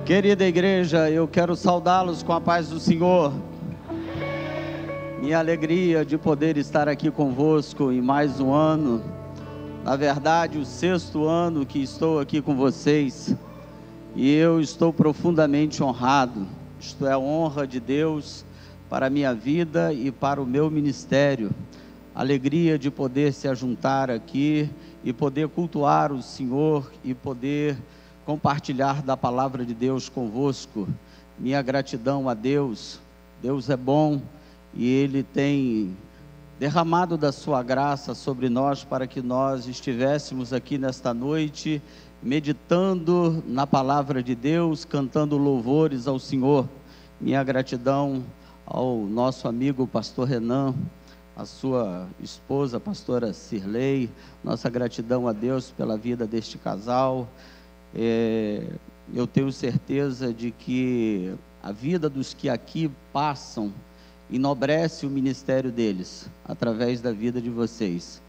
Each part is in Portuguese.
Querida igreja, eu quero saudá-los com a paz do Senhor. Minha alegria de poder estar aqui convosco em mais um ano. Na verdade, o 6º ano que estou aqui com vocês. E eu estou profundamente honrado. Isto é a honra de Deus para a minha vida e para o meu ministério. Alegria de poder se ajuntar aqui e poder cultuar o Senhor e poder compartilhar da palavra de Deus convosco. Minha gratidão a Deus. Deus é bom e Ele tem derramado da sua graça sobre nós para que nós estivéssemos aqui nesta noite meditando na palavra de Deus, cantando louvores ao Senhor. Minha gratidão ao nosso amigo pastor Renan, a sua esposa, a pastora Cirlei. Nossa gratidão a Deus pela vida deste casal. Eu tenho certeza de que a vida dos que aqui passam enobrece o ministério deles, através da vida de vocês.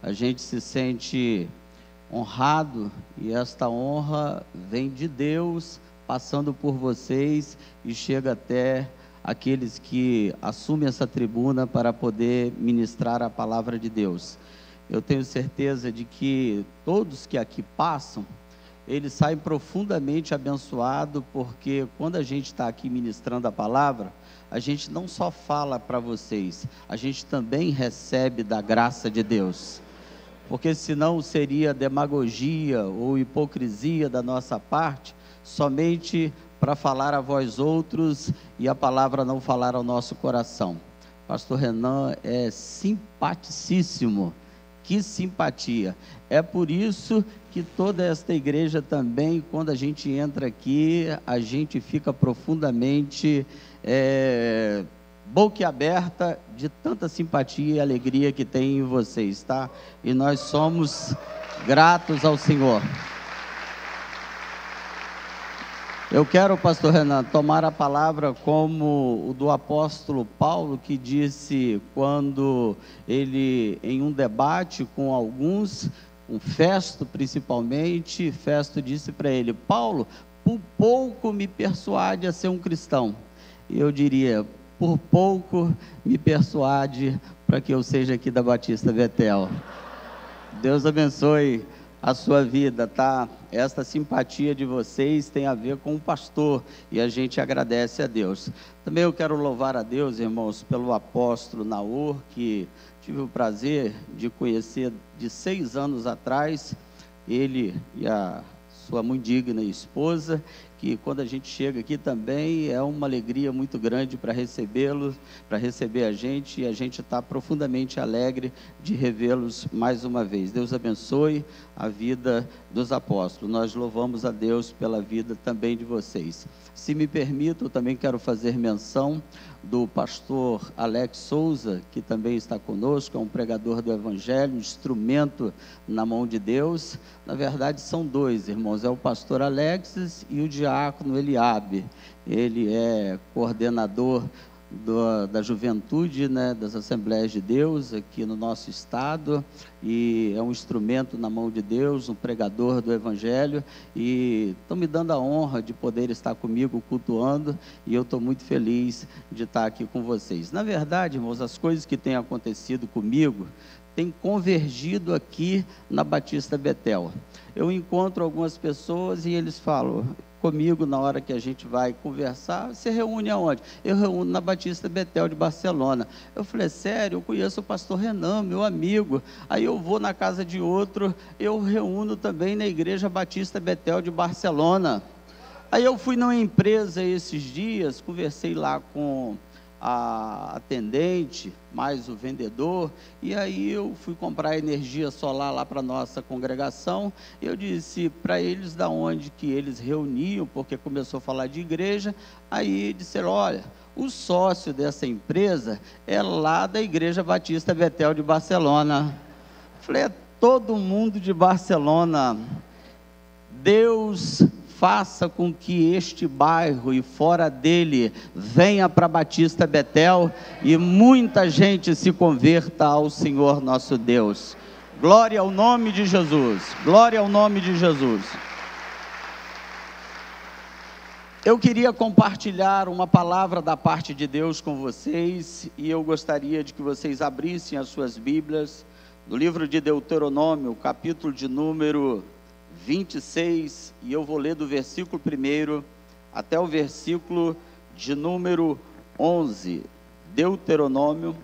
A gente se sente honrado e esta honra vem de Deus, passando por vocês e chega até aqueles que assumem essa tribuna para poder ministrar a palavra de Deus. Eu tenho certeza de que todos que aqui passam, eles saem profundamente abençoados, porque quando a gente está aqui ministrando a palavra, a gente não só fala para vocês, a gente também recebe da graça de Deus, porque senão seria demagogia ou hipocrisia da nossa parte, somente para falar a vós outros e a palavra não falar ao nosso coração. Pastor Renan é simpaticíssimo, que simpatia. É por isso que toda esta igreja também, quando a gente entra aqui, a gente fica profundamente boquiaberta de tanta simpatia e alegria que tem em vocês, tá? E nós somos gratos ao Senhor. Eu quero, pastor Renan, tomar a palavra como o do apóstolo Paulo, que disse quando ele, em um debate com alguns, um Festo principalmente, Festo disse para ele: Paulo, por pouco me persuade a ser um cristão. E eu diria: por pouco me persuade para que eu seja aqui da Batista Betel. Deus abençoe a sua vida, tá? Esta simpatia de vocês tem a ver com o pastor e a gente agradece a Deus. Também eu quero louvar a Deus, irmãos, pelo apóstolo Naor, que tive o prazer de conhecer de 6 anos atrás, ele e a sua muito digna esposa, que quando a gente chega aqui também é uma alegria muito grande para recebê-los, para receber a gente, e a gente está profundamente alegre de revê-los mais uma vez. Deus abençoe a vida dos apóstolos. Nós louvamos a Deus pela vida também de vocês. Se me permito, eu também quero fazer menção do pastor Alex Souza, que também está conosco, é um pregador do Evangelho, um instrumento na mão de Deus. Na verdade são 2, irmãos, é o pastor Alex e o diácono Eliabe. Ele é coordenador da juventude, né, das Assembleias de Deus aqui no nosso estado, e é um instrumento na mão de Deus, um pregador do Evangelho, e estão me dando a honra de poder estar comigo cultuando, e eu estou muito feliz de estar aqui com vocês. Na verdade, irmãos, as coisas que têm acontecido comigo têm convergido aqui na Batista Betel. Eu encontro algumas pessoas e eles falam comigo, na hora que a gente vai conversar: você reúne aonde? Eu reúno na Batista Betel de Barcelona. Eu falei: sério? Eu conheço o pastor Renan, meu amigo. Aí eu vou na casa de outro, eu reúno também na igreja Batista Betel de Barcelona. Aí eu fui numa empresa esses dias, conversei lá com a atendente, mais o vendedor, e aí eu fui comprar energia solar lá para a nossa congregação. Eu disse para eles da onde que eles reuniam, porque começou a falar de igreja. Aí disseram: olha, o sócio dessa empresa é lá da igreja Batista Betel de Barcelona. Falei: é todo mundo de Barcelona. Deus faça com que este bairro e fora dele venha para Batista Betel e muita gente se converta ao Senhor nosso Deus. Glória ao nome de Jesus, glória ao nome de Jesus. Eu queria compartilhar uma palavra da parte de Deus com vocês, e eu gostaria de que vocês abrissem as suas Bíblias no livro de Deuteronômio, capítulo de número 26, e eu vou ler do versículo 1 até o versículo de número 11. Deuteronômio,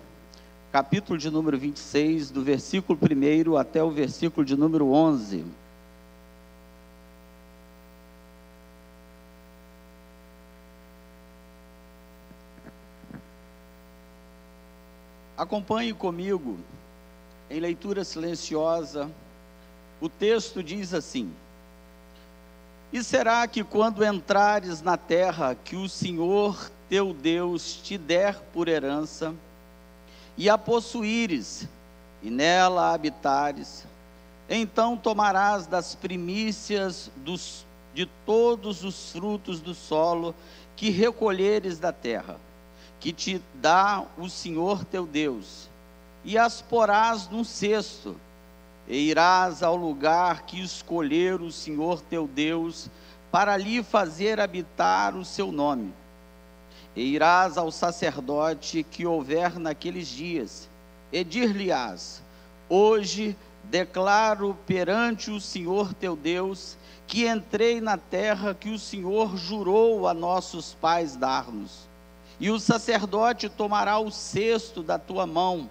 capítulo de número 26, do versículo 1 até o versículo de número 11. Acompanhe comigo, em leitura silenciosa. O texto diz assim: E será que quando entrares na terra que o Senhor teu Deus te der por herança, e a possuíres, e nela habitares, então tomarás das primícias de todos os frutos do solo que recolheres da terra, que te dá o Senhor teu Deus, e as porás num cesto, e irás ao lugar que escolher o Senhor teu Deus, para ali fazer habitar o seu nome. E irás ao sacerdote que houver naqueles dias, e dir-lhe-ás: Hoje declaro perante o Senhor teu Deus, que entrei na terra que o Senhor jurou a nossos pais dar-nos. E o sacerdote tomará o cesto da tua mão,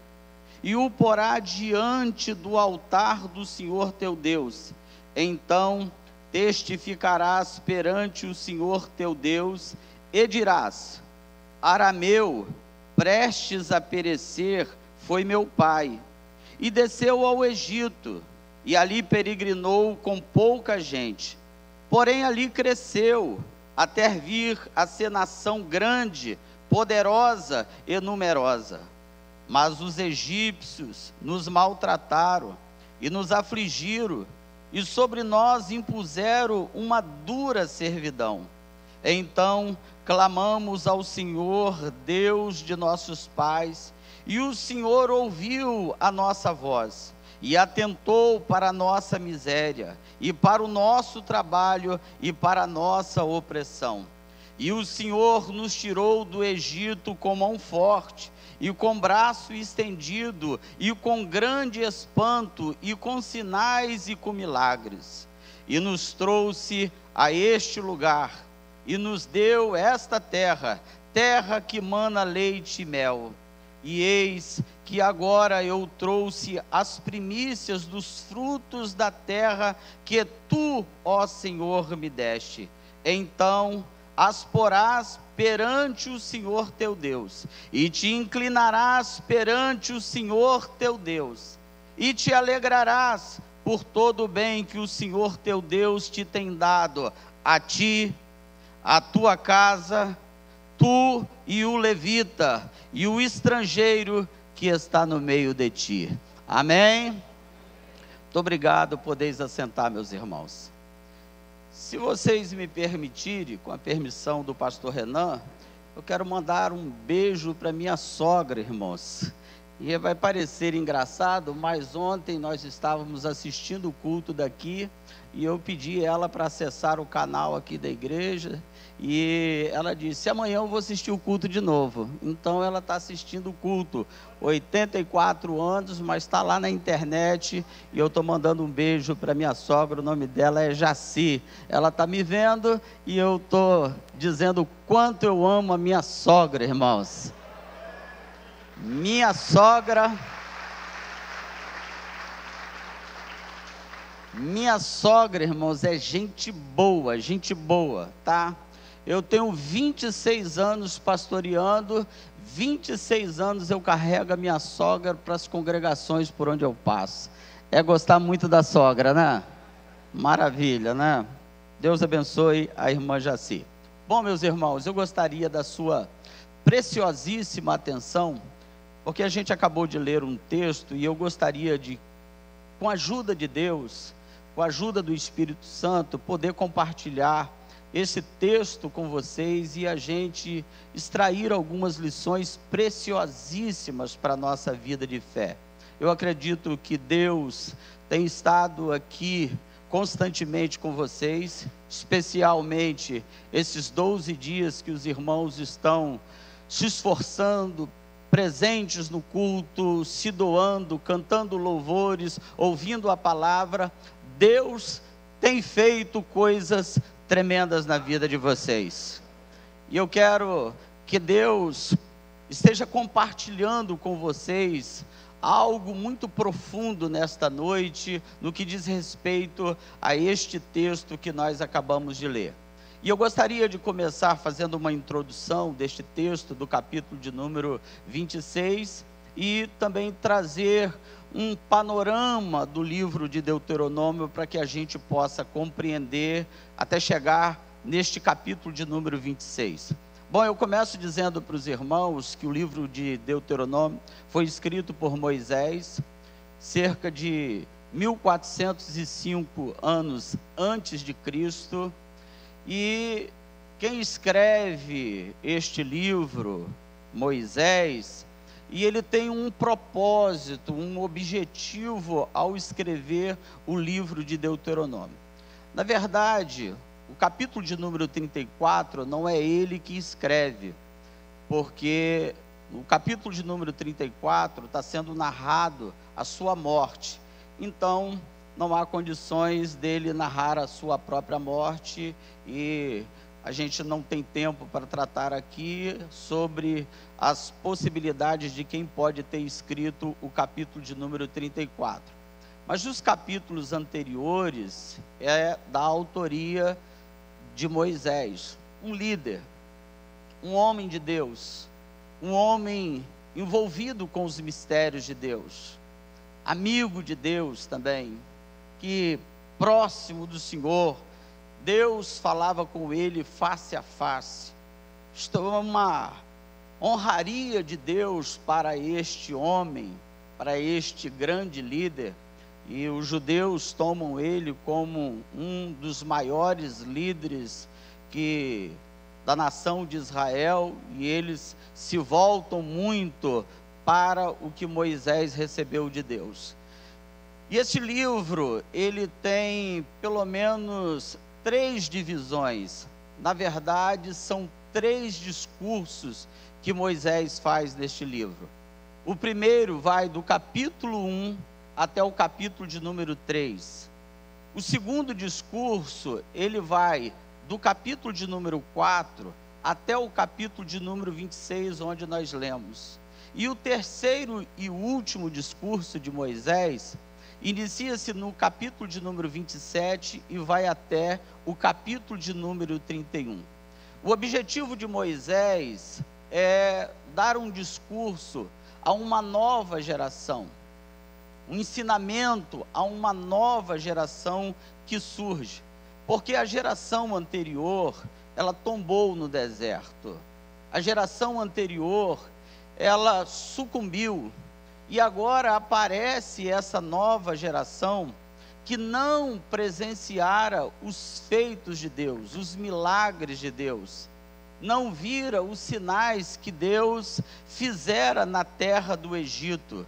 e o porá diante do altar do Senhor teu Deus. Então testificarás perante o Senhor teu Deus, e dirás: Arameu, prestes a perecer, foi meu pai, e desceu ao Egito, e ali peregrinou com pouca gente. Porém ali cresceu, até vir a ser nação grande, poderosa e numerosa. Mas os egípcios nos maltrataram e nos afligiram, e sobre nós impuseram uma dura servidão. Então clamamos ao Senhor, Deus de nossos pais, e o Senhor ouviu a nossa voz, e atentou para a nossa miséria, e para o nosso trabalho, e para a nossa opressão. E o Senhor nos tirou do Egito com mão forte, e com braço estendido, e com grande espanto, e com sinais e com milagres. E nos trouxe a este lugar, e nos deu esta terra, terra que mana leite e mel. E eis que agora eu trouxe as primícias dos frutos da terra que tu, ó Senhor, me deste. Então as porás perante o Senhor teu Deus, e te inclinarás perante o Senhor teu Deus, e te alegrarás por todo o bem que o Senhor teu Deus te tem dado, a ti, a tua casa, tu e o levita, e o estrangeiro que está no meio de ti. Amém? Muito obrigado, podeis assentar, meus irmãos. Se vocês me permitirem, com a permissão do pastor Renan, eu quero mandar um beijo para minha sogra, irmãos. E vai parecer engraçado, mas ontem nós estávamos assistindo o culto daqui, e eu pedi ela para acessar o canal aqui da igreja, e ela disse: amanhã eu vou assistir o culto de novo. Então ela está assistindo o culto, 84 anos, mas está lá na internet, e eu estou mandando um beijo para minha sogra. O nome dela é Jaci. Ela está me vendo, e eu estou dizendo o quanto eu amo a minha sogra, irmãos. Minha sogra, irmãos, é gente boa, tá? Eu tenho 26 anos pastoreando, 26 anos eu carrego a minha sogra para as congregações por onde eu passo. É gostar muito da sogra, né? Maravilha, né? Deus abençoe a irmã Jaci. Bom, meus irmãos, eu gostaria da sua preciosíssima atenção, porque a gente acabou de ler um texto, e eu gostaria de, com a ajuda de Deus, com a ajuda do Espírito Santo, poder compartilhar esse texto com vocês, e a gente extrair algumas lições preciosíssimas para a nossa vida de fé. Eu acredito que Deus tem estado aqui constantemente com vocês, especialmente esses 12 dias que os irmãos estão se esforçando, presentes no culto, se doando, cantando louvores, ouvindo a palavra. Deus tem feito coisas tremendas na vida de vocês. E eu quero que Deus esteja compartilhando com vocês algo muito profundo nesta noite, no que diz respeito a este texto que nós acabamos de ler. E eu gostaria de começar fazendo uma introdução deste texto, do capítulo de número 26, e também trazer um panorama do livro de Deuteronômio, para que a gente possa compreender, até chegar neste capítulo de número 26. Bom, eu começo dizendo para os irmãos que o livro de Deuteronômio foi escrito por Moisés, cerca de 1405 anos antes de Cristo, e quem escreve este livro, Moisés, e ele tem um propósito, um objetivo ao escrever o livro de Deuteronômio. Na verdade, o capítulo de número 34 não é ele que escreve, porque no capítulo de número 34 está sendo narrado a sua morte. Então, não há condições dele narrar a sua própria morte, e a gente não tem tempo para tratar aqui sobre as possibilidades de quem pode ter escrito o capítulo de número 34. Mas os capítulos anteriores é da autoria de Moisés, um líder, um homem de Deus, um homem envolvido com os mistérios de Deus, amigo de Deus também, que próximo do Senhor, Deus falava com ele face a face. Isto é uma honraria de Deus para este homem, para este grande líder. E os judeus tomam ele como um dos maiores líderes da nação de Israel, e eles se voltam muito para o que Moisés recebeu de Deus. E esse livro, ele tem pelo menos 3 divisões. Na verdade, são 3 discursos que Moisés faz neste livro. O primeiro vai do capítulo 1 até o capítulo de número 3. O segundo discurso, ele vai do capítulo de número 4 até o capítulo de número 26, onde nós lemos. E o terceiro e último discurso de Moisés inicia-se no capítulo de número 27 e vai até o capítulo de número 31. O objetivo de Moisés é dar um discurso a uma nova geração, um ensinamento a uma nova geração que surge, porque a geração anterior, ela tombou no deserto. A geração anterior, ela sucumbiu, e agora aparece essa nova geração que não presenciara os feitos de Deus, os milagres de Deus, não vira os sinais que Deus fizera na terra do Egito.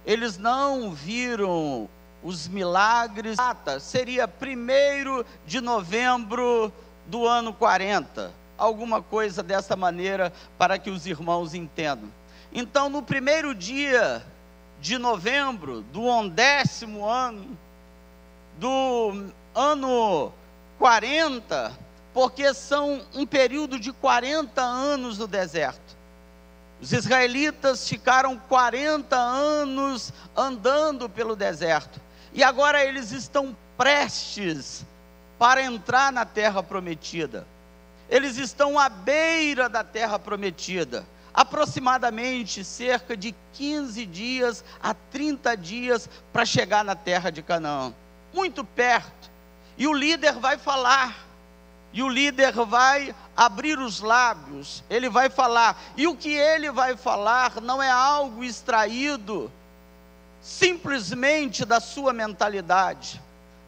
Eles não viram os milagres. Seria 1º de novembro do ano 40, alguma coisa dessa maneira, para que os irmãos entendam. Então, no 1º dia de novembro do 10º ano, do ano 40, porque são um período de 40 anos no deserto. Os israelitas ficaram 40 anos andando pelo deserto, e agora eles estão prestes para entrar na terra prometida. Eles estão à beira da terra prometida, aproximadamente cerca de 15 dias a 30 dias para chegar na terra de Canaã, muito perto. E o líder vai falar, e o líder vai abrir os lábios, ele vai falar, e o que ele vai falar não é algo extraído simplesmente da sua mentalidade,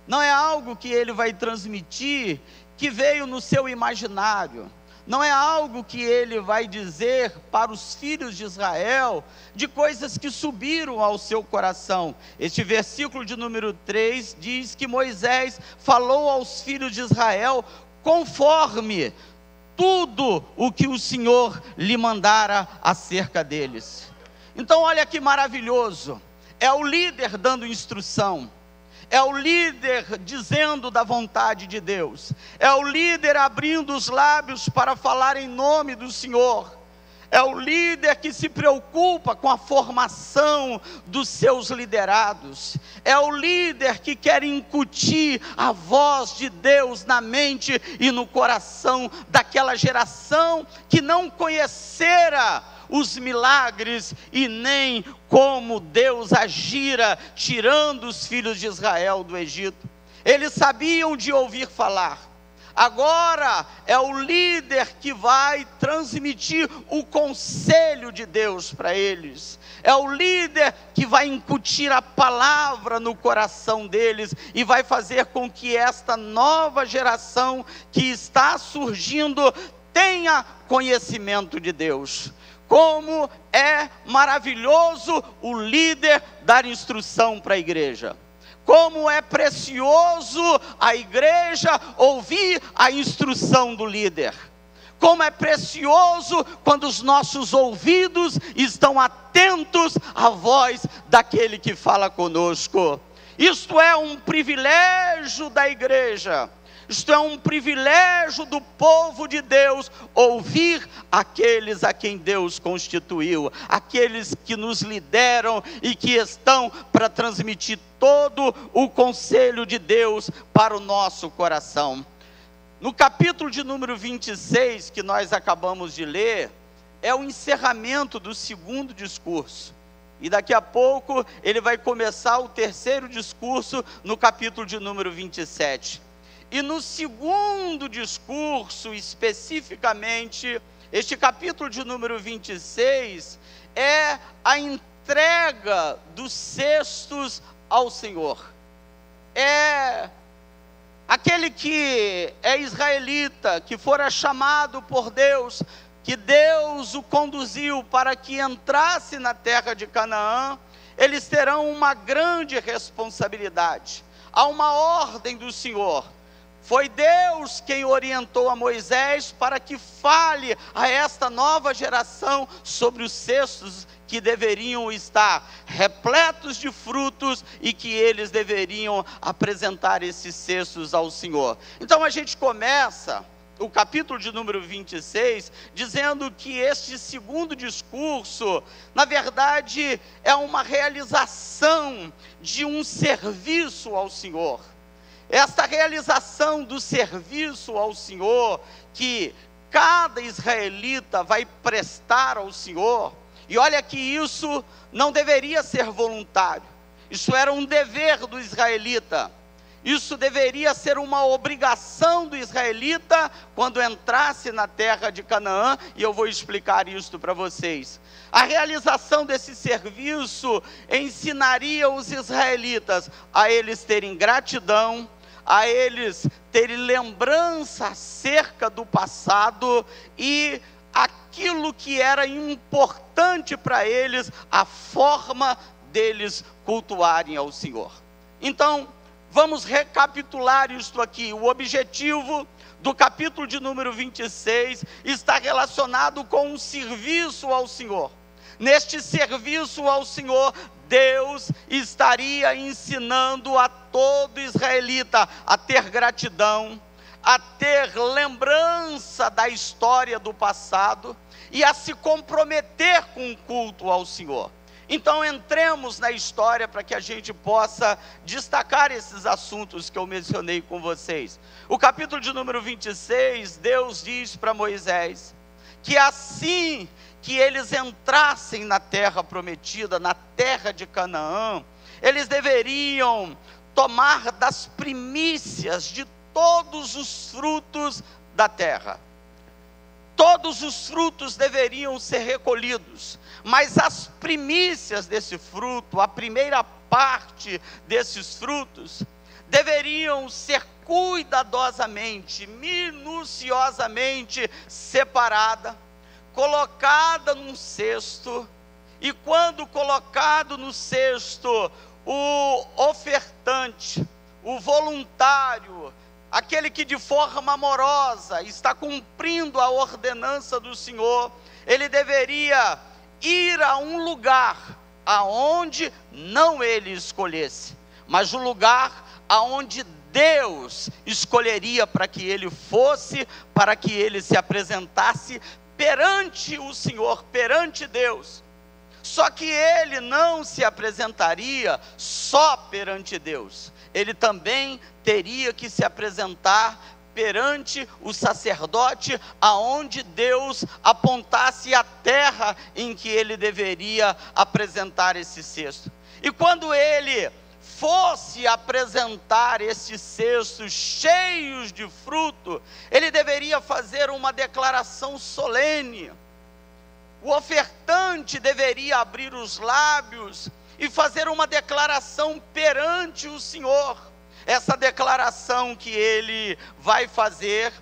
não é algo que ele vai transmitir que veio no seu imaginário, não é algo que ele vai dizer para os filhos de Israel, de coisas que subiram ao seu coração. Este versículo de número 3 diz que Moisés falou aos filhos de Israel conforme tudo o que o Senhor lhe mandara acerca deles. Então olha que maravilhoso, é o líder dando instrução, é o líder dizendo da vontade de Deus, é o líder abrindo os lábios para falar em nome do Senhor, é o líder que se preocupa com a formação dos seus liderados, é o líder que quer incutir a voz de Deus na mente e no coração daquela geração que não conhecera os milagres e nem como Deus agira tirando os filhos de Israel do Egito. Eles sabiam de ouvir falar. Agora é o líder que vai transmitir o conselho de Deus para eles. É o líder que vai incutir a palavra no coração deles e vai fazer com que esta nova geração que está surgindo tenha conhecimento de Deus. Como é maravilhoso o líder dar instrução para a igreja. Como é precioso a igreja ouvir a instrução do líder. Como é precioso quando os nossos ouvidos estão atentos à voz daquele que fala conosco. Isto é um privilégio da igreja. Isto é um privilégio do povo de Deus, ouvir aqueles a quem Deus constituiu, aqueles que nos lideram e que estão para transmitir todo o conselho de Deus para o nosso coração. No capítulo de número 26, que nós acabamos de ler, é o encerramento do segundo discurso. E daqui a pouco ele vai começar o terceiro discurso no capítulo de número 27. E no segundo discurso, especificamente, este capítulo de número 26, é a entrega dos cestos ao Senhor. É aquele que é israelita, que fora chamado por Deus, que Deus o conduziu para que entrasse na terra de Canaã, eles terão uma grande responsabilidade. Há uma ordem do Senhor. Foi Deus quem orientou a Moisés para que fale a esta nova geração sobre os cestos que deveriam estar repletos de frutos e que eles deveriam apresentar esses cestos ao Senhor. Então a gente começa o capítulo de número 26 dizendo que este segundo discurso, na verdade, é uma realização de um serviço ao Senhor. Esta realização do serviço ao Senhor, que cada israelita vai prestar ao Senhor, e olha que isso não deveria ser voluntário, isso era um dever do israelita, isso deveria ser uma obrigação do israelita quando entrasse na terra de Canaã, e eu vou explicar isso para vocês. A realização desse serviço ensinaria os israelitas a eles terem gratidão, a eles terem lembrança acerca do passado e aquilo que era importante para eles, a forma deles cultuarem ao Senhor. Então, vamos recapitular isto aqui. O objetivo do capítulo de número 26 está relacionado com um serviço ao Senhor. Neste serviço ao Senhor, Deus estaria ensinando a todo israelita a ter gratidão, a ter lembrança da história do passado e a se comprometer com o culto ao Senhor. Então entremos na história para que a gente possa destacar esses assuntos que eu mencionei com vocês. O capítulo de número 26, Deus diz para Moisés que assim que eles entrassem na terra prometida, na terra de Canaã, eles deveriam tomar das primícias de todos os frutos da terra. Todos os frutos deveriam ser recolhidos, mas as primícias desse fruto, a primeira parte desses frutos, deveriam ser cuidadosamente, minuciosamente separada, colocada num cesto, e quando colocado no cesto, o ofertante, o voluntário, aquele que de forma amorosa está cumprindo a ordenança do Senhor, ele deveria ir a um lugar aonde não ele escolhesse, mas o lugar aonde Deus escolheria para que ele fosse, para que ele se apresentasse perante o Senhor, perante Deus. Só que ele não se apresentaria só perante Deus, ele também teria que se apresentar perante o sacerdote, aonde Deus apontasse a terra em que ele deveria apresentar esse cesto. E quando ele fosse apresentar esses cestos cheios de fruto, ele deveria fazer uma declaração solene. O ofertante deveria abrir os lábios e fazer uma declaração perante o Senhor. Essa declaração que ele vai fazer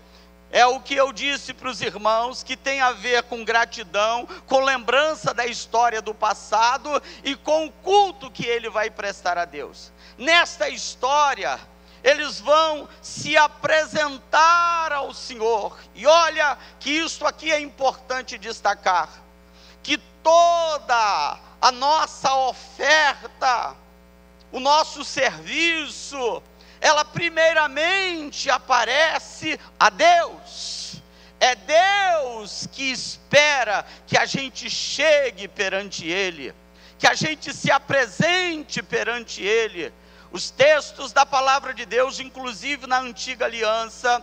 é o que eu disse para os irmãos, que tem a ver com gratidão, com lembrança da história do passado e com o culto que ele vai prestar a Deus. Nesta história, eles vão se apresentar ao Senhor. E olha que isso aqui é importante destacar, que toda a nossa oferta, o nosso serviço, ela primeiramente aparece a Deus. É Deus que espera que a gente chegue perante Ele, que a gente se apresente perante Ele. Os textos da palavra de Deus, inclusive na antiga aliança,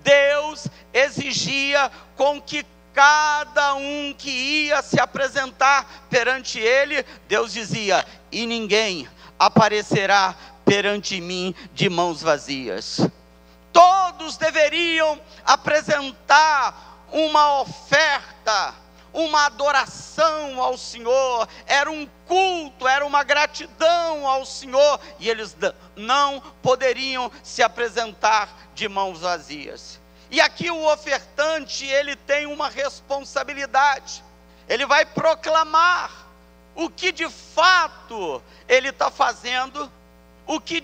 Deus exigia com que cada um que ia se apresentar perante Ele, Deus dizia: e ninguém aparecerá perante mim de mãos vazias. Todos deveriam apresentar uma oferta, uma adoração ao Senhor, era um culto, era uma gratidão ao Senhor, e eles não poderiam se apresentar de mãos vazias. E aqui o ofertante, ele tem uma responsabilidade, ele vai proclamar o que de fato ele está fazendo, o que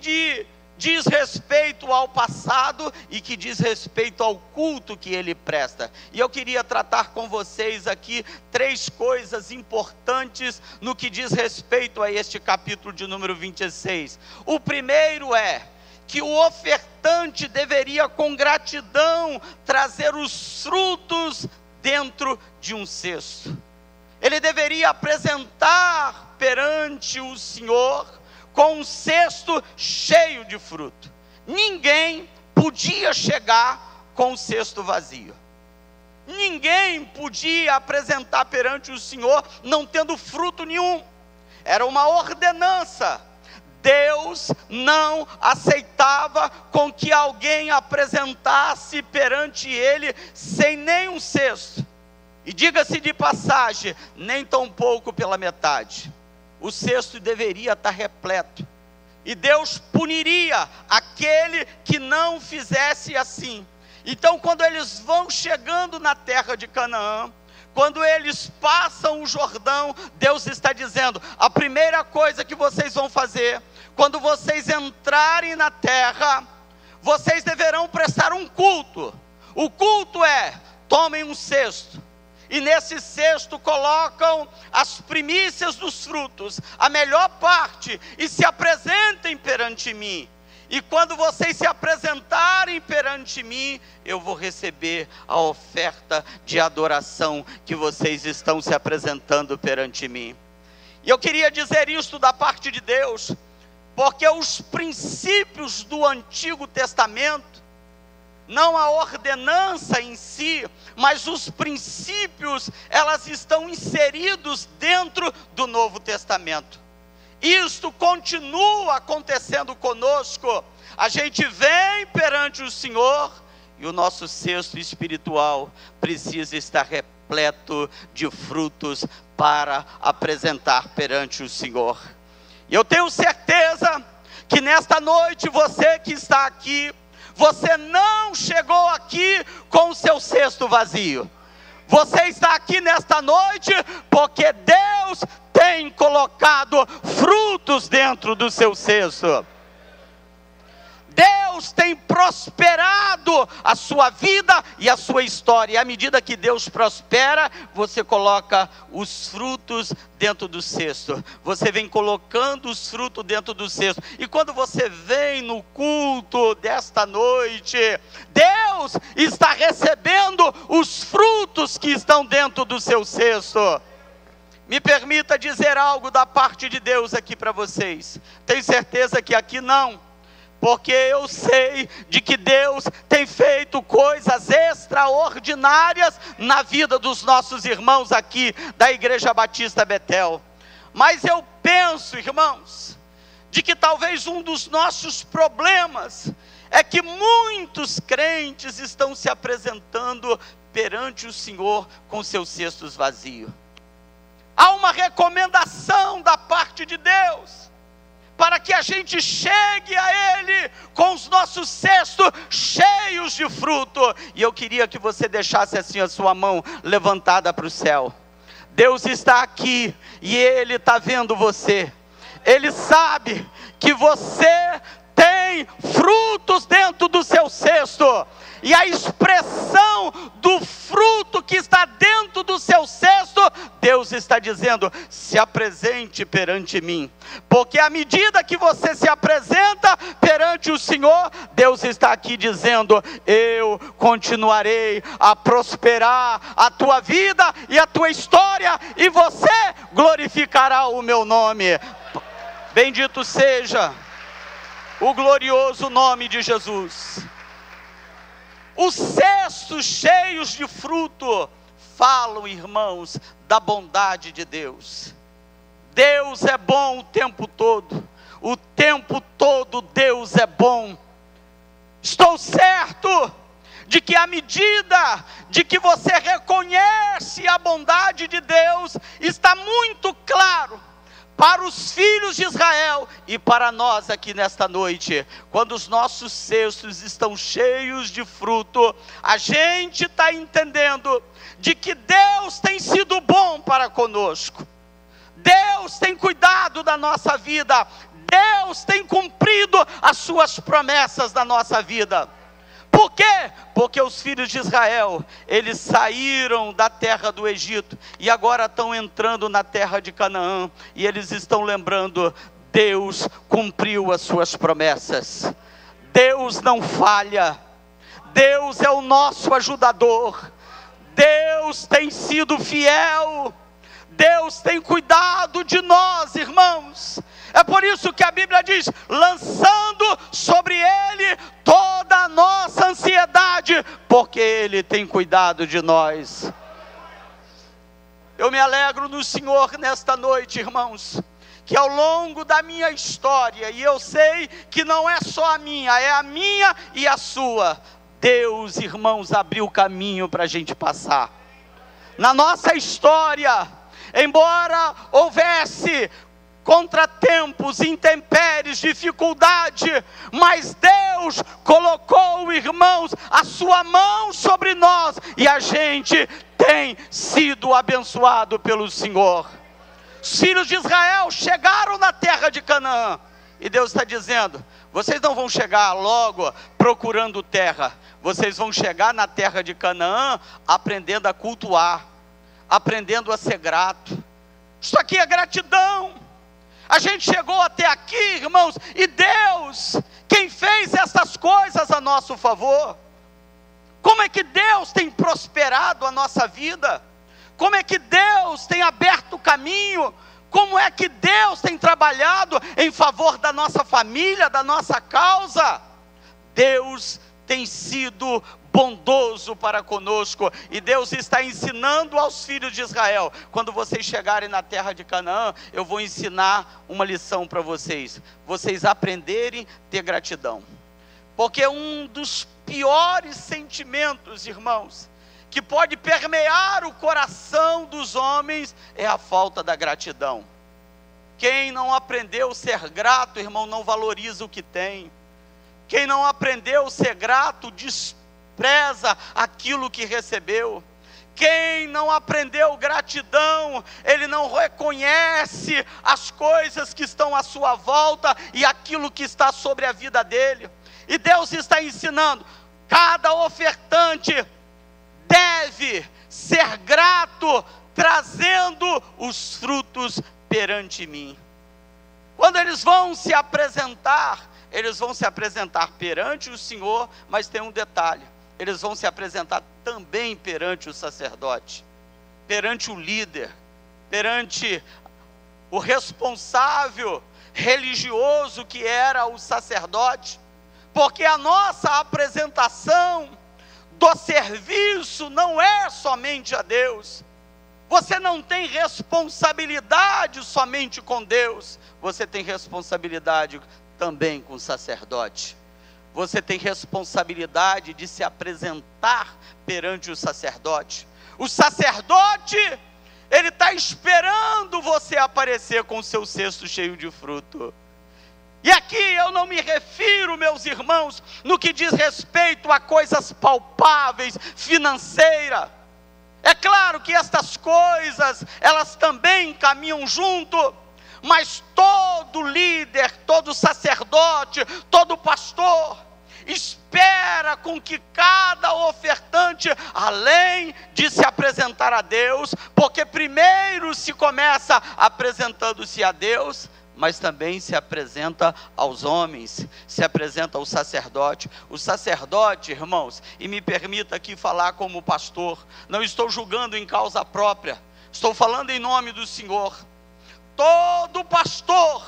diz respeito ao passado e que diz respeito ao culto que ele presta. E eu queria tratar com vocês aqui 3 coisas importantes no que diz respeito a este capítulo de número 26. O primeiro é que o ofertante deveria com gratidão trazer os frutos dentro de um cesto. Ele deveria apresentar perante o Senhor com um cesto cheio de fruto. Ninguém podia chegar com o cesto vazio. Ninguém podia apresentar perante o Senhor não tendo fruto nenhum. Era uma ordenança. Deus não aceitava com que alguém apresentasse perante Ele sem nenhum cesto. E diga-se de passagem, nem tão pouco pela metade. O cesto deveria estar repleto. E Deus puniria aquele que não fizesse assim. Então, quando eles vão chegando na terra de Canaã, quando eles passam o Jordão, Deus está dizendo: a primeira coisa que vocês vão fazer, quando vocês entrarem na terra, vocês deverão prestar um culto. O culto é: tomem um cesto, e nesse cesto colocam as primícias dos frutos, a melhor parte, e se apresentem perante mim. E quando vocês se apresentarem perante mim, eu vou receber a oferta de adoração que vocês estão se apresentando perante mim. E eu queria dizer isto da parte de Deus, porque os princípios do Antigo Testamento, não a ordenança em si, mas os princípios, elas estão inseridos dentro do Novo Testamento. Isto continua acontecendo conosco. A gente vem perante o Senhor e o nosso cesto espiritual precisa estar repleto de frutos para apresentar perante o Senhor. E eu tenho certeza que nesta noite, você que está aqui, Você não chegou aqui com o seu cesto vazio. Você está aqui nesta noite porque Deus tem colocado frutos dentro do seu cesto. Deus tem prosperado a sua vida e a sua história. E à medida que Deus prospera, você coloca os frutos dentro do cesto. Você vem colocando os frutos dentro do cesto. E quando você vem no culto desta noite, Deus está recebendo os frutos que estão dentro do seu cesto. Me permita dizer algo da parte de Deus aqui para vocês. Tenho certeza que aqui não. Porque eu sei de que Deus tem feito coisas extraordinárias na vida dos nossos irmãos aqui da Igreja Batista Betel. Mas eu penso, irmãos, de que talvez um dos nossos problemas é que muitos crentes estão se apresentando perante o Senhor com seus cestos vazios. Há uma recomendação da parte de Deus para que a gente chegue a Ele com os nossos cestos cheios de fruto. E eu queria que você deixasse assim a sua mão levantada para o céu. Deus está aqui e Ele está vendo você. Ele sabe que você tem frutos dentro do seu cesto. E a expressão do fruto que está dentro do seu cesto, Deus está dizendo: se apresente perante mim. Porque à medida que você se apresenta perante o Senhor, Deus está aqui dizendo: eu continuarei a prosperar a tua vida e a tua história, e você glorificará o meu nome. Bendito seja o glorioso nome de Jesus. Os cestos cheios de fruto falam, irmãos, da bondade de Deus. Deus é bom o tempo todo. O tempo todo Deus é bom. Estou certo de que à medida de que você reconhece a bondade de Deus, está muito claro para os filhos de Israel e para nós aqui nesta noite. Quando os nossos cestos estão cheios de fruto, a gente está entendendo de que Deus tem sido bom para conosco. Deus tem cuidado da nossa vida. Deus tem cumprido as suas promessas da nossa vida. Por quê? Porque os filhos de Israel, eles saíram da terra do Egito e agora estão entrando na terra de Canaã, e eles estão lembrando: Deus cumpriu as suas promessas. Deus não falha. Deus é o nosso ajudador. Deus tem sido fiel. Deus tem cuidado de nós, irmãos. É por isso que a Bíblia diz: lançando sobre Ele toda a nossa ansiedade, porque Ele tem cuidado de nós. Eu me alegro no Senhor nesta noite, irmãos, que ao longo da minha história, e eu sei que não é só a minha, é a minha e a sua, Deus, irmãos, abriu caminho para a gente passar. Na nossa história, embora houvesse contratempos, intempéries, dificuldade, mas Deus colocou, irmãos, a sua mão sobre nós, e a gente tem sido abençoado pelo Senhor. Os filhos de Israel chegaram na terra de Canaã, e Deus está dizendo: vocês não vão chegar logo procurando terra, vocês vão chegar na terra de Canaã aprendendo a cultuar, aprendendo a ser grato. Isso aqui é gratidão. A gente chegou até aqui, irmãos, e Deus, quem fez essas coisas a nosso favor. Como é que Deus tem prosperado a nossa vida? Como é que Deus tem aberto o caminho? Como é que Deus tem trabalhado em favor da nossa família, da nossa causa? Deus tem sido bondoso para conosco, e Deus está ensinando aos filhos de Israel: quando vocês chegarem na terra de Canaã, eu vou ensinar uma lição para vocês aprenderem a ter gratidão. Porque um dos piores sentimentos, irmãos, que pode permear o coração dos homens é a falta da gratidão. Quem não aprendeu a ser grato, irmão, não valoriza o que tem. Quem não aprendeu a ser grato, despreza aquilo que recebeu. Quem não aprendeu gratidão, ele não reconhece as coisas que estão à sua volta e aquilo que está sobre a vida dele. E Deus está ensinando, cada ofertante deve ser grato, trazendo os frutos perante mim. Quando eles vão se apresentar perante o Senhor, mas tem um detalhe: eles vão se apresentar também perante o sacerdote, perante o líder, perante o responsável religioso que era o sacerdote, porque a nossa apresentação do serviço não é somente a Deus. Você não tem responsabilidade somente com Deus, você tem responsabilidade também com o sacerdote. Você tem responsabilidade de se apresentar perante o sacerdote. O sacerdote, ele está esperando você aparecer com o seu cesto cheio de fruto. E aqui eu não me refiro, meus irmãos, no que diz respeito a coisas palpáveis, financeiras. É claro que estas coisas, elas também caminham junto, mas todo líder, todo sacerdote, todo pastor, espera com que cada ofertante, além de se apresentar a Deus, porque primeiro se começa apresentando-se a Deus, mas também se apresenta aos homens, se apresenta ao sacerdote. O sacerdote, irmãos, e me permita aqui falar como pastor, não estou julgando em causa própria, estou falando em nome do Senhor. Todo pastor,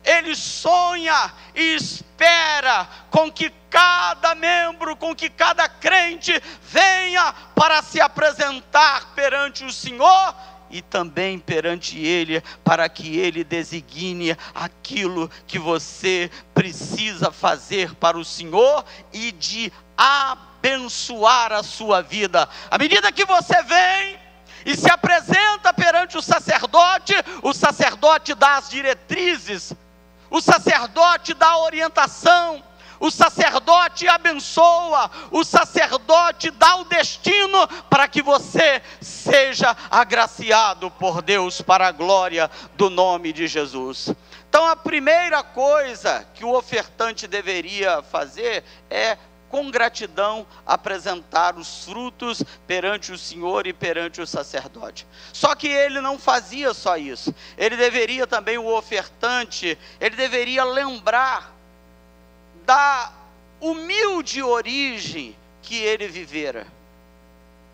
ele sonha e espera com que cada membro, com que cada crente venha para se apresentar perante o Senhor e também perante Ele, para que Ele designe aquilo que você precisa fazer para o Senhor e de abençoar a sua vida. À medida que você vem e se apresenta perante o sacerdote dá as diretrizes, o sacerdote dá a orientação, o sacerdote abençoa, o sacerdote dá o destino para que você seja agraciado por Deus para a glória do nome de Jesus. Então a primeira coisa que o ofertante deveria fazer é, com gratidão, apresentar os frutos perante o Senhor e perante o sacerdote. Só que ele não fazia só isso, ele deveria também, o ofertante, ele deveria lembrar da humilde origem que ele vivera.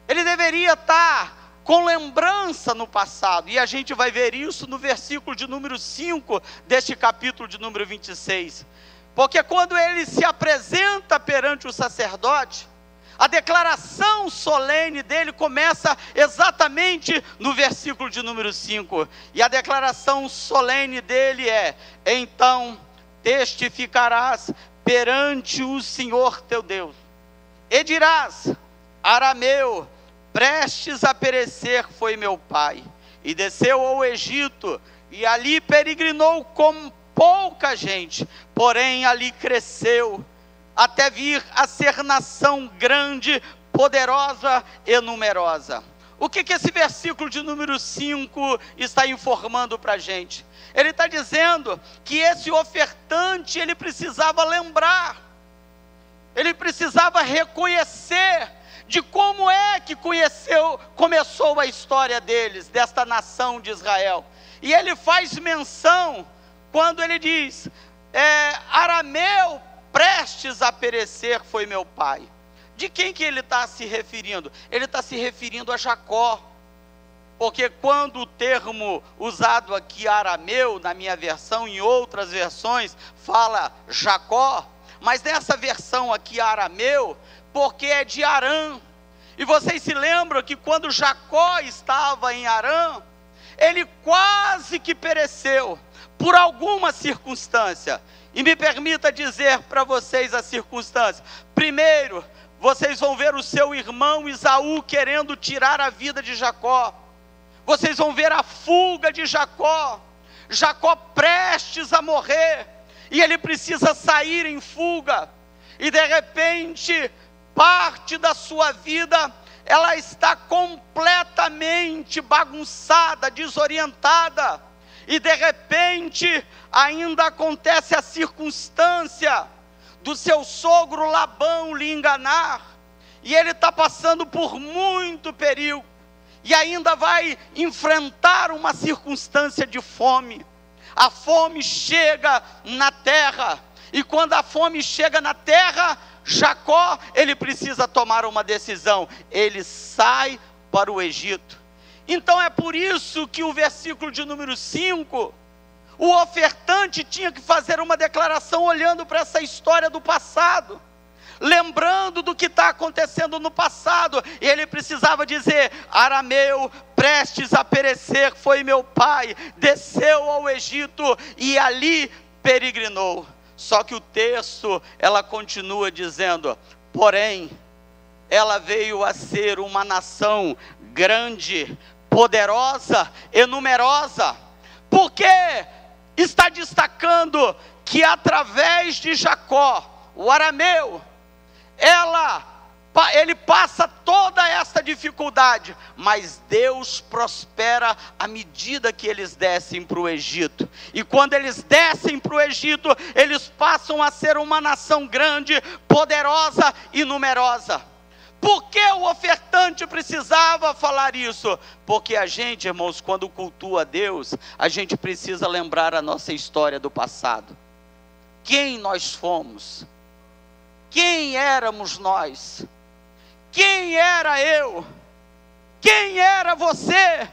Ele deveria estar com lembrança no passado, e a gente vai ver isso no versículo de número 5 deste capítulo de número 26. Porque quando ele se apresenta perante o sacerdote, a declaração solene dele começa exatamente no versículo de número 5. E a declaração solene dele é: então testificarás perante o Senhor teu Deus, e dirás: arameu, prestes a perecer foi meu pai, e desceu ao Egito, e ali peregrinou com pouca gente, porém ali cresceu, até vir a ser nação grande, poderosa e numerosa. O que esse versículo de número 5 está informando para a gente? Ele está dizendo que esse ofertante, ele precisava lembrar, ele precisava reconhecer de como é que começou a história deles, desta nação de Israel. E ele faz menção, quando ele diz, arameu, prestes a perecer foi meu pai. De quem que ele está se referindo? Ele está se referindo a Jacó. Porque quando o termo usado aqui, arameu, na minha versão, em outras versões, fala Jacó, mas nessa versão aqui, arameu, porque é de Arã. E vocês se lembram que quando Jacó estava em Arã, ele quase que pereceu por alguma circunstância. E me permita dizer para vocês a circunstância. Primeiro, vocês vão ver o seu irmão Esaú querendo tirar a vida de Jacó. Vocês vão ver a fuga de Jacó. Jacó prestes a morrer. e ele precisa sair em fuga, e de repente, parte da sua vida, ela está completamente bagunçada, desorientada, e de repente, ainda acontece a circunstância do seu sogro Labão lhe enganar, e ele está passando por muito perigo, e ainda vai enfrentar uma circunstância de fome. A fome chega na terra, e quando a fome chega na terra, Jacó, ele precisa tomar uma decisão, ele sai para o Egito. Então é por isso que o versículo de número 5, o ofertante tinha que fazer uma declaração olhando para essa história do passado, lembrando do que está acontecendo no passado, e ele precisava dizer: arameu, prestes a perecer, foi meu pai, desceu ao Egito e ali peregrinou. Só que o texto, ela continua dizendo: porém, ela veio a ser uma nação grande, poderosa e numerosa, porque está destacando que através de Jacó, o arameu, ele passa toda esta dificuldade, mas Deus prospera à medida que eles descem para o Egito. E quando eles descem para o Egito, eles passam a ser uma nação grande, poderosa e numerosa. Por que o ofertante precisava falar isso? Porque a gente, irmãos, quando cultua a Deus, a gente precisa lembrar a nossa história do passado. Quem nós fomos? Quem éramos nós? Quem era eu? Quem era você?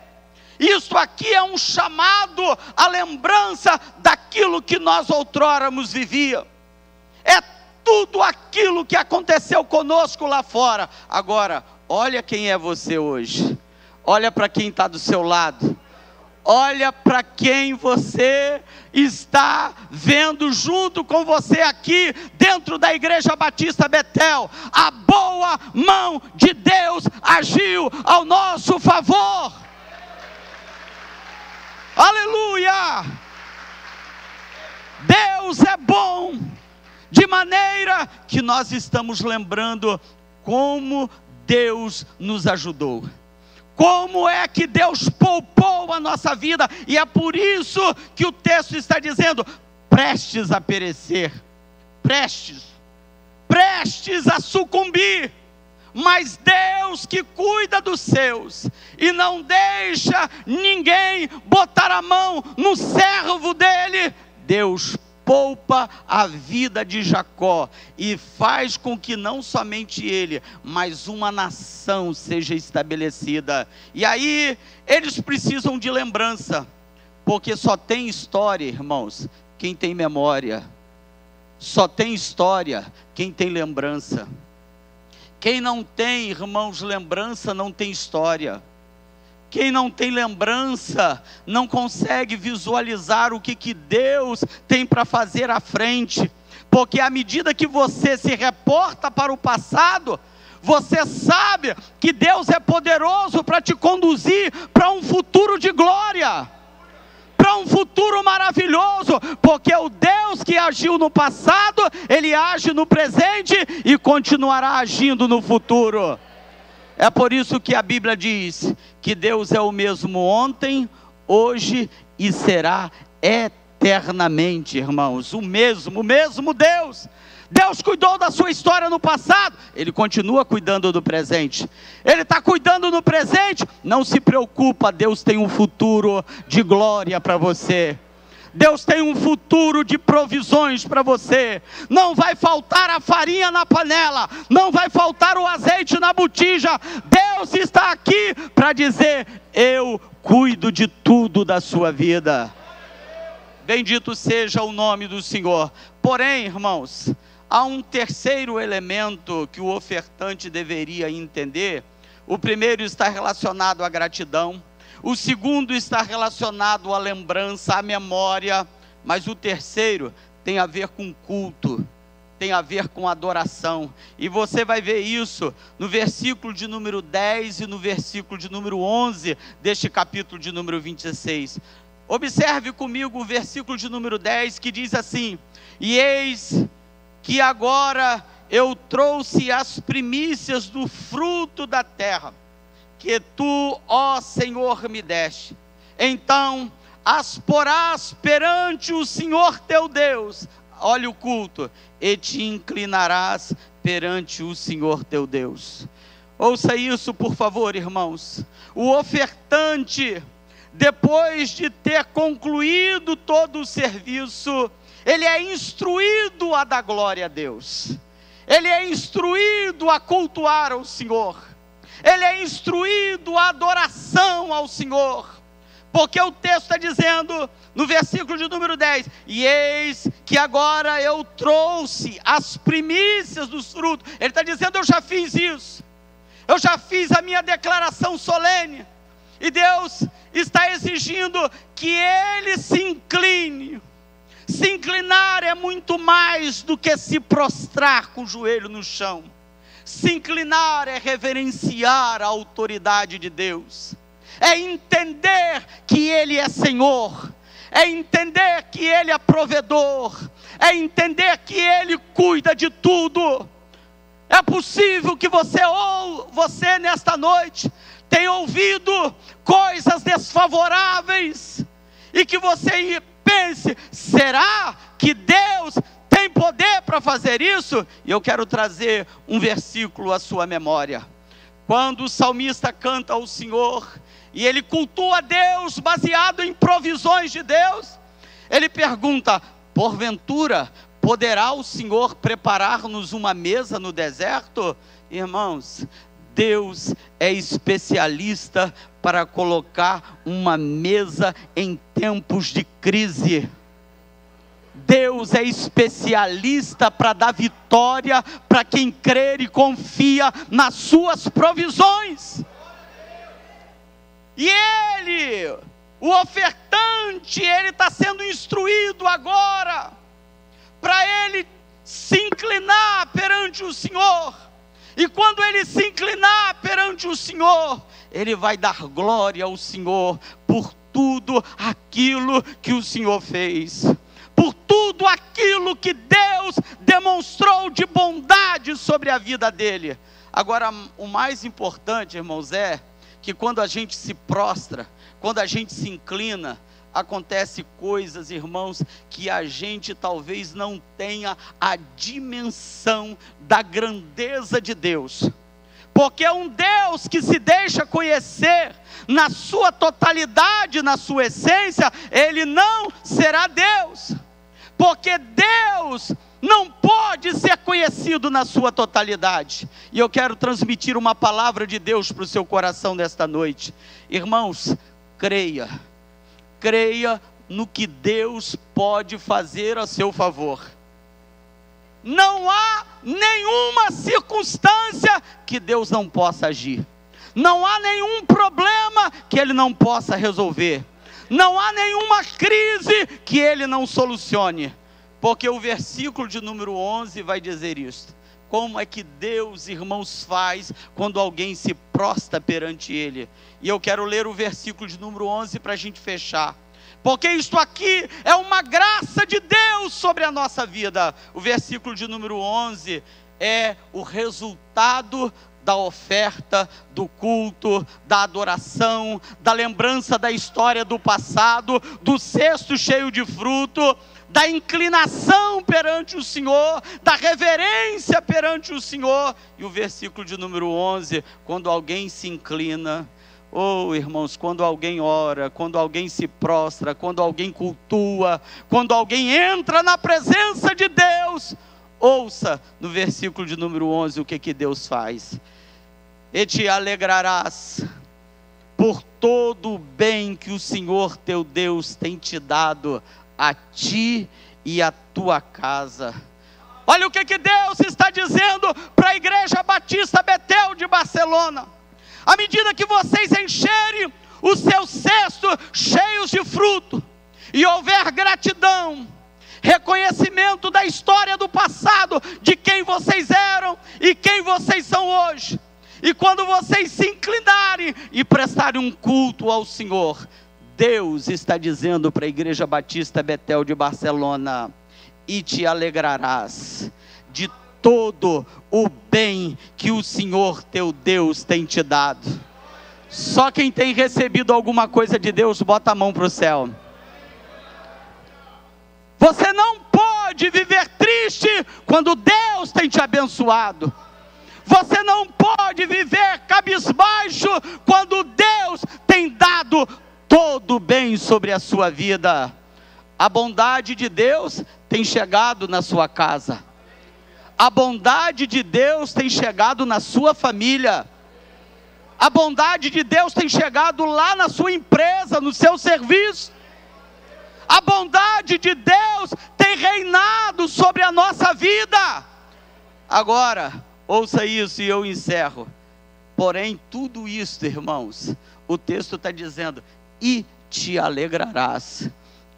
Isso aqui é um chamado à lembrança daquilo que nós outroramos vivia. É tudo aquilo que aconteceu conosco lá fora. Agora, olha quem é você hoje. Olha para quem está do seu lado. Olha para quem você está vendo junto com você aqui dentro da Igreja Batista Betel. A boa mão de Deus agiu ao nosso favor. Aleluia! Deus é bom, de maneira que nós estamos lembrando como Deus nos ajudou. Como é que Deus poupou a nossa vida, e é por isso que o texto está dizendo: prestes a perecer, prestes a sucumbir, mas Deus que cuida dos seus, e não deixa ninguém botar a mão no servo dele, Deus poupa a vida de Jacó, e faz com que não somente ele, mas uma nação seja estabelecida. E aí, eles precisam de lembrança, porque só tem história, irmãos, quem tem memória. Só tem história quem tem lembrança. Quem não tem, irmãos, lembrança, não tem história. Quem não tem lembrança, não consegue visualizar o que Deus tem para fazer à frente. Porque à medida que você se reporta para o passado, você sabe que Deus é poderoso para te conduzir para um futuro de glória, para um futuro maravilhoso, porque o Deus que agiu no passado, Ele age no presente e continuará agindo no futuro. É por isso que a Bíblia diz que Deus é o mesmo ontem, hoje e será eternamente, irmãos. O mesmo Deus. Deus cuidou da sua história no passado, Ele continua cuidando do presente. Ele está cuidando no presente, não se preocupa, Deus tem um futuro de glória para você. Deus tem um futuro de provisões para você. Não vai faltar a farinha na panela, não vai faltar o azeite na botija. Deus está aqui para dizer: eu cuido de tudo da sua vida. Bendito seja o nome do Senhor. Porém, irmãos, há um terceiro elemento que o ofertante deveria entender. O primeiro está relacionado à gratidão. O segundo está relacionado à lembrança, à memória, mas o terceiro tem a ver com culto, tem a ver com adoração, e você vai ver isso no versículo de número 10 e no versículo de número 11 deste capítulo de número 26, Observe comigo o versículo de número 10, que diz assim: e eis que agora eu trouxe as primícias do fruto da terra, que tu, ó Senhor, me deste. Então as porás perante o Senhor teu Deus, olha o culto, e te inclinarás perante o Senhor teu Deus. Ouça isso, por favor, irmãos. O ofertante, depois de ter concluído todo o serviço, ele é instruído a dar glória a Deus, ele é instruído a cultuar ao Senhor, ele é instruído a adoração ao Senhor, porque o texto está dizendo, no versículo de número 10, e eis que agora eu trouxe as primícias dos frutos. Ele está dizendo, eu já fiz isso, eu já fiz a minha declaração solene, e Deus está exigindo que ele se incline. Se inclinar é muito mais do que se prostrar com o joelho no chão. Se inclinar é reverenciar a autoridade de Deus, é entender que Ele é Senhor, é entender que Ele é provedor, é entender que Ele cuida de tudo. É possível que você nesta noite tenha ouvido coisas desfavoráveis, e que você pense, será que Deus tem poder para fazer isso? E eu quero trazer um versículo à sua memória. Quando o salmista canta ao Senhor, e ele cultua a Deus baseado em provisões de Deus, ele pergunta, porventura poderá o Senhor preparar-nos uma mesa no deserto? Irmãos, Deus é especialista para colocar uma mesa em tempos de crise. Deus é especialista para dar vitória para quem crer e confia nas suas provisões. E ele, o ofertante, ele está sendo instruído agora para ele se inclinar perante o Senhor. E quando ele se inclinar perante o Senhor, ele vai dar glória ao Senhor por tudo aquilo que o Senhor fez, por tudo aquilo que Deus demonstrou de bondade sobre a vida dele. Agora, o mais importante, irmãos, é que quando a gente se prostra, quando a gente se inclina, acontece coisas, irmãos, que a gente talvez não tenha a dimensão da grandeza de Deus, porque é um Deus que se deixa conhecer na sua totalidade, na sua essência. Ele não será Deus, porque Deus não pode ser conhecido na sua totalidade. E eu quero transmitir uma palavra de Deus para o seu coração nesta noite. Irmãos, creia no que Deus pode fazer a seu favor. Não há nenhuma circunstância que Deus não possa agir. Não há nenhum problema que Ele não possa resolver. Não há nenhuma crise que Ele não solucione. Porque o versículo de número 11 vai dizer isto. Como é que Deus, irmãos, faz quando alguém se prostra perante Ele? E eu quero ler o versículo de número 11 para a gente fechar. Porque isto aqui é uma graça de Deus sobre a nossa vida. O versículo de número 11 é o resultado da oferta, do culto, da adoração, da lembrança da história do passado, do cesto cheio de fruto, da inclinação perante o Senhor, da reverência perante o Senhor. E o versículo de número 11, quando alguém se inclina, oh irmãos, quando alguém ora, quando alguém se prostra, quando alguém cultua, quando alguém entra na presença de Deus, ouça no versículo de número 11 o que Deus faz. E te alegrarás por todo o bem que o Senhor teu Deus tem te dado a ti e a tua casa. Olha o que Deus está dizendo para a Igreja Batista Betel de Barcelona. À medida que vocês encherem os seus cestos cheios de fruto, e houver gratidão, reconhecimento da história do passado, de quem vocês eram e quem vocês são hoje, e quando vocês se inclinarem e prestarem um culto ao Senhor, Deus está dizendo para a Igreja Batista Betel de Barcelona: e te alegrarás de todo o bem que o Senhor teu Deus tem te dado. Só quem tem recebido alguma coisa de Deus, bota a mão para o céu. Você não pode viver triste quando Deus tem te abençoado. Você não pode viver cabisbaixo quando Deus tem dado todo o bem sobre a sua vida. A bondade de Deus tem chegado na sua casa. A bondade de Deus tem chegado na sua família. A bondade de Deus tem chegado lá na sua empresa, no seu serviço. A bondade de Deus tem reinado sobre a nossa vida. Agora, ouça isso e eu encerro. Porém, tudo isso, irmãos, o texto está dizendo: e te alegrarás.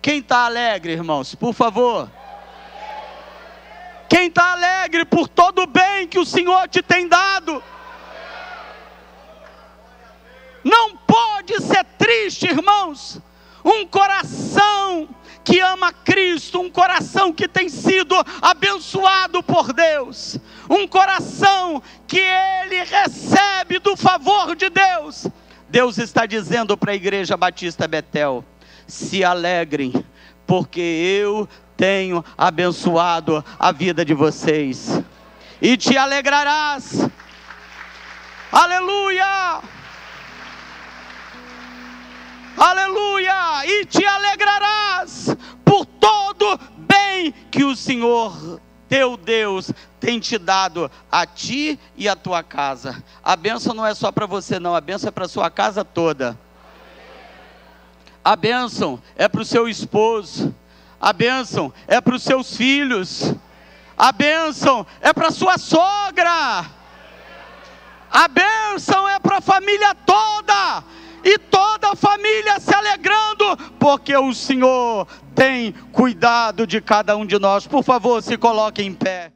Quem está alegre, irmãos? Por favor. Quem está alegre por todo o bem que o Senhor te tem dado? Não pode ser triste, irmãos. Um coração que ama Cristo, um coração que tem sido abençoado por Deus, um coração que ele recebe do favor de Deus. Deus está dizendo para a Igreja Batista Betel: se alegrem, porque eu tenho abençoado a vida de vocês, e te alegrarás. Aleluia! Aleluia! E te alegrarás por todo bem que o Senhor teu Deus tem te dado a ti e a tua casa. A bênção não é só para você não, a bênção é para a sua casa toda. A bênção é para o seu esposo, a bênção é para os seus filhos, a bênção é para a sua sogra, a bênção é para a família toda. E toda a família se alegrando, porque o Senhor tem cuidado de cada um de nós. Por favor, se coloque em pé.